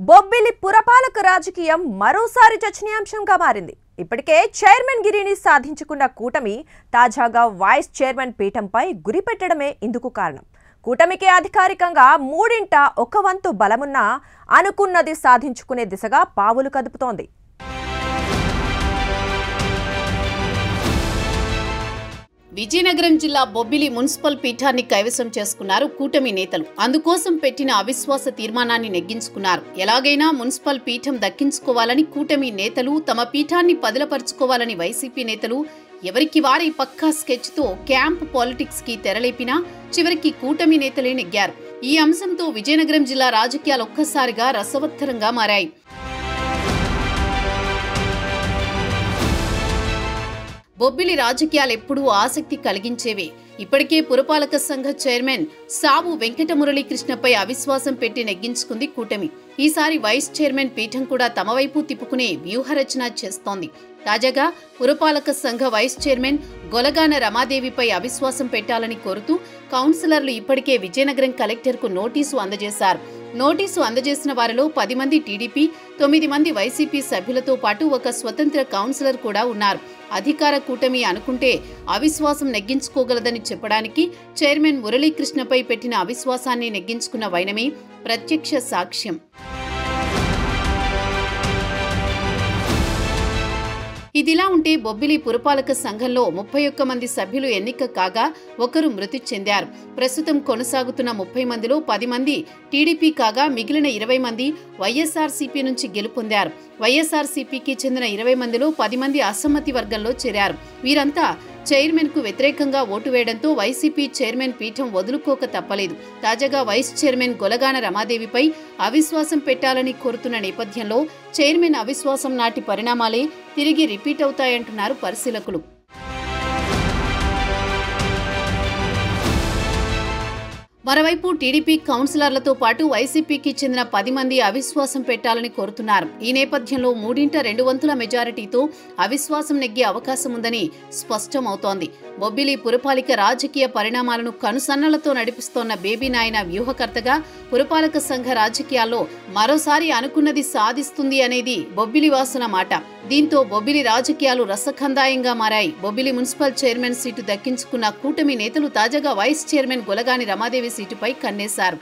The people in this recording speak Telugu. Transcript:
బొబ్బిలి పురపాలక రాజకీయం మరోసారి చర్చనీయాంశంగా మారింది. ఇప్పటికే చైర్మన్ గిరిని సాధించుకున్న కూటమి తాజాగా వైస్ చైర్మన్ పీఠంపై గురిపెట్టడమే ఇందుకు కారణం. కూటమికి అధికారికంగా మూడింట ఒక వంతు బలమున్నా అనుకున్నది సాధించుకునే దిశగా పావులు కదుపుతోంది. విజయనగరం జిల్లా బొబ్బిలి మున్సిపల్ పీఠాన్ని కైవసం చేసుకున్నారు కూటమి నేతలు. అందుకోసం పెట్టిన అవిశ్వాస తీర్మానాన్ని నెగ్గించుకున్నారు. ఎలాగైనా మున్సిపల్ పీఠం దక్కించుకోవాలని కూటమి నేతలు, తమ పీఠాన్ని పదిలపరుచుకోవాలని వైసీపీ నేతలు ఎవరికి వారి పక్కా స్కెచ్తో క్యాంప్ పాలిటిక్స్ కి తెరలేపినా చివరికి కూటమి నేతలే నెగ్గారు. ఈ అంశంతో విజయనగరం జిల్లా రాజకీయాలు ఒక్కసారిగా రసవత్తరంగా మారాయి. బొబ్బిలి రాజకీయాలు ఎప్పుడూ ఆసక్తి కలిగించేవే. ఇప్పటికే పురపాలక సంఘ చైర్మన్ సావు వెంకట మురళీకృష్ణపై అవిశ్వాసం పెట్టి నెగ్గించుకుంది కూటమి. ఈసారి వైస్ చైర్మన్ పీఠం కూడా తమ వైపు తిప్పుకునే వ్యూహరచన చేస్తోంది. తాజాగా పురపాలక సంఘ వైస్ చైర్మన్ గొలగాన రమాదేవిపై అవిశ్వాసం పెట్టాలని కోరుతూ కౌన్సిలర్లు ఇప్పటికే విజయనగరం కలెక్టర్కు నోటీసు అందజేశారు. నోటీసు అందజేసిన వారిలో 10 మంది టీడీపీ, 9 మంది వైసీపీ సభ్యులతో పాటు ఒక స్వతంత్ర కౌన్సిలర్ కూడా ఉన్నారు. అధికార కూటమి అనుకుంటే అవిశ్వాసం నెగ్గించుకోగలదని చెప్పడానికి చైర్మన్ మురళీకృష్ణపై పెట్టిన అవిశ్వాసాన్ని నెగ్గించుకున్న వైనమే ప్రత్యక్ష సాక్ష్యం. ఇదిలా ఉంటే బొబ్బిలి పురపాలక సంఘంలో 31 మంది సభ్యులు ఎన్నిక కాగా ఒకరు మృతి చెందారు. ప్రస్తుతం కొనసాగుతున్న 30 మందిలో 10 మంది టీడీపీ కాగా మిగిలిన 20 మంది వైఎస్ఆర్సీపీ నుంచి గెలుపొందారు. వైఎస్ఆర్సీపీకి చెందిన 20 మందిలో 10 మంది అసమ్మతి వర్గంలో చేరారు. వీరంతా చైర్మన్ కు వ్యతిరేకంగా ఓటు వేయడంతో వైసీపీ చైర్మన్ పీఠం వదులుకోక తప్పలేదు. తాజాగా వైస్ చైర్మన్ గొలగాన రమాదేవిపై అవిశ్వాసం పెట్టాలని కోరుతున్న నేపథ్యంలో చైర్మన్ అవిశ్వాసం నాటి పరిణామాలే తిరిగి రిపీట్ అవుతాయంటున్నారు పరిశీలకులు. మరోవైపు టీడీపీ కౌన్సిలర్లతో పాటు వైసీపీకి చెందిన 10 మంది అవిశ్వాసం పెట్టాలని కోరుతున్నారు. ఈ నేపథ్యంలో మూడింట 2 వంతుల మెజారిటీతో అవిశ్వాసం నెగ్గే అవకాశం ఉందని స్పష్టమవుతోంది. బొబ్బిలి పురపాలిక రాజకీయ పరిణామాలను కనుసన్నలతో నడిపిస్తోన్న బేబీ నాయన వ్యూహకర్తగా పురపాలక సంఘ రాజకీయాల్లో మరోసారి అనుకున్నది సాధిస్తుంది అనేది బొబ్బిలి వాసుల మాట. దీంతో బొబ్బిలి రాజకీయాలు రసఖందాయంగా మారాయి. బొబ్బిలి మున్సిపల్ చైర్మన్ సీటు దక్కించుకున్న కూటమి నేతలు తాజాగా వైస్ చైర్మన్ గొలగాని రమాదేవి సీటుపై కన్నేశారు.